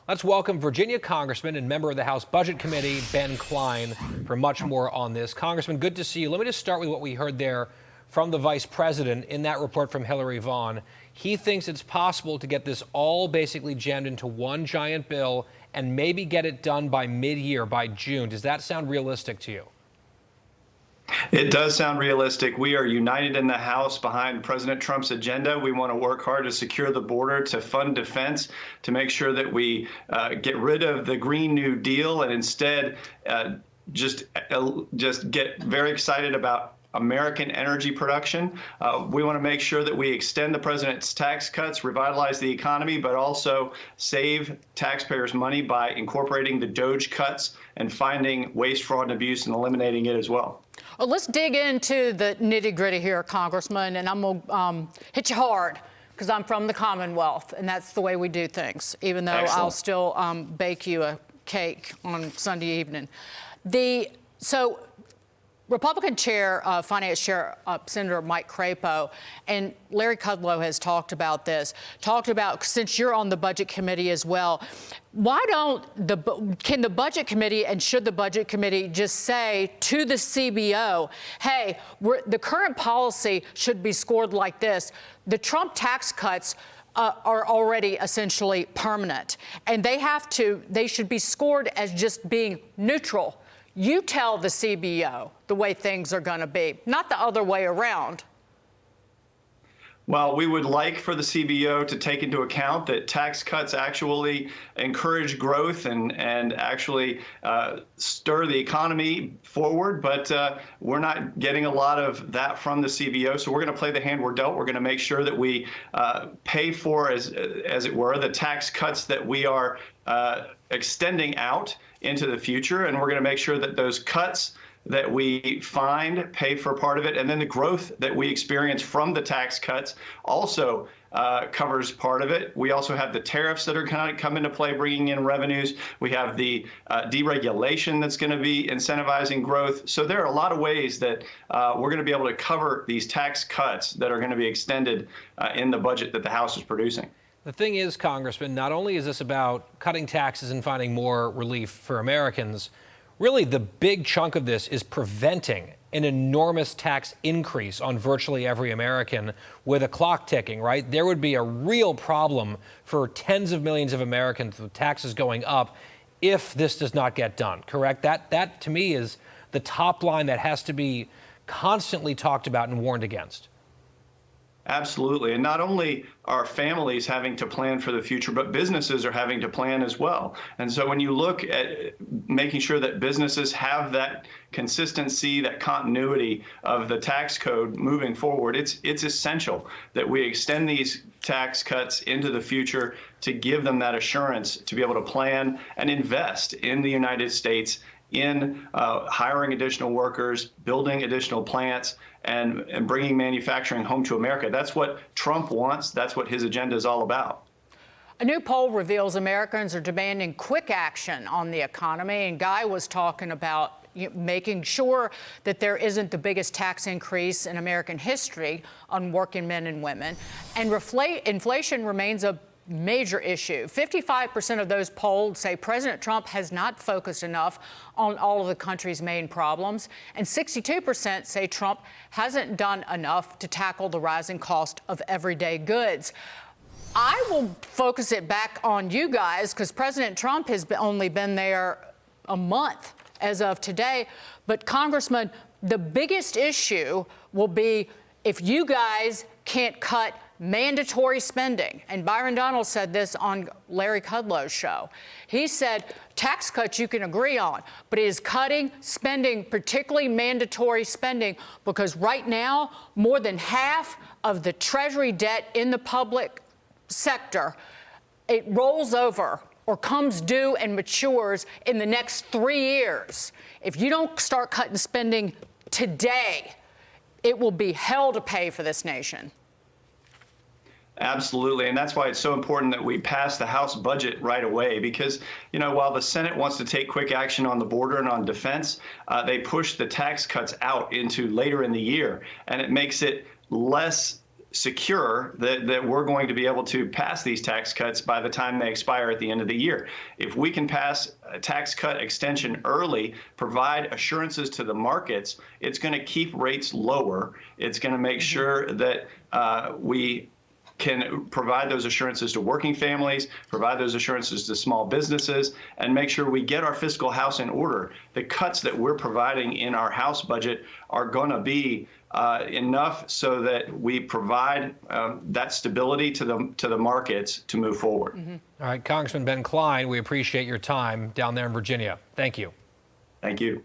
Let's welcome Virginia Congressman and member of the House Budget Committee, Ben Cline, for much more on this. Congressman, good to see you. Let me just start with what we heard there from the vice president in that report from Hillary Vaughn. He thinks it's possible to get this all basically jammed into one giant bill and maybe get it done by mid-year, by June. Does that sound realistic to you? It does sound realistic. We are united in the House behind President Trump's agenda. We want to work hard to secure the border, to fund defense, to make sure that we get rid of the Green New Deal and instead just get very excited about American energy production. We want to make sure that we extend the president's tax cuts, revitalize the economy, but also save taxpayers money by incorporating the DOGE cuts and finding waste, fraud, and abuse and eliminating it as well. Well, let's dig into the nitty-gritty here, Congressman, and I'm going to hit you hard because I'm from the Commonwealth, and that's the way we do things, even though Excellent. I'll still bake you a cake on Sunday evening. So Republican Chair, Finance Chair, Senator Mike Crapo, and Larry Kudlow has talked about this, since you're on the Budget Committee as well, can the Budget Committee and should the Budget Committee just say to the CBO, hey, the current policy should be scored like this. The Trump tax cuts are already essentially permanent, and they should be scored as just being neutral. You tell the CBO the way things are going to be, not the other way around. Well, we would like for the CBO to take into account that tax cuts actually encourage growth and actually stir the economy forward, but we're not getting a lot of that from the CBO. So we're going to play the hand we're dealt. We're going to make sure that we pay for, as it were, the tax cuts that we are extending out into the future, and we're going to make sure that those cuts that we find pay for part of it, and then the growth that we experience from the tax cuts also covers part of it. We also have the tariffs that are going to come into play, bringing in revenues. We have the deregulation that's going to be incentivizing growth. So there are a lot of ways that we're going to be able to cover these tax cuts that are going to be extended in the budget that the House is producing. The thing is, Congressman, not only is this about cutting taxes and finding more relief for Americans, really the big chunk of this is preventing an enormous tax increase on virtually every American with a clock ticking, right? There would be a real problem for tens of millions of Americans with taxes going up if this does not get done, correct? That to me is the top line that has to be constantly talked about and warned against. Absolutely. And not only are families having to plan for the future, but businesses are having to plan as well. And so when you look at making sure that businesses have that consistency, that continuity of the tax code moving forward, it's essential that we extend these tax cuts into the future to give them that assurance to be able to plan and invest in the United States in hiring additional workers, building additional plants, and bringing manufacturing home to America. That's what Trump wants. That's what his agenda is all about. A new poll reveals Americans are demanding quick action on the economy, and Guy was talking about making sure that there isn't the biggest tax increase in American history on working men and women. And inflation remains a major issue. 55% of those polled say President Trump has not focused enough on all of the country's main problems, and 62% say Trump hasn't done enough to tackle the rising cost of everyday goods. I will focus it back on you guys because President Trump has only been there a month as of today. But Congressman, the biggest issue will be if you guys can't cut mandatory spending. And Byron Donalds said this on Larry Kudlow's show. He said tax cuts you can agree on, but it is cutting spending, particularly mandatory spending, because right now more than half of the Treasury debt in the public sector, it rolls over or comes due and matures in the next 3 years. If you don't start cutting spending today, it will be hell to pay for this nation. Absolutely. And that's why it's so important that we pass the House budget right away, because, while the Senate wants to take quick action on the border and on defense, they push the tax cuts out into later in the year. And it makes it less secure that we're going to be able to pass these tax cuts by the time they expire at the end of the year. If we can pass a tax cut extension early, provide assurances to the markets, it's going to keep rates lower. It's going to make sure that we can provide those assurances to working families, provide those assurances to small businesses, and make sure we get our fiscal house in order. The cuts that we're providing in our House budget are going to be enough so that we provide that stability to the markets to move forward. All right, Congressman Ben Cline, we appreciate your time down there in Virginia. Thank you. Thank you.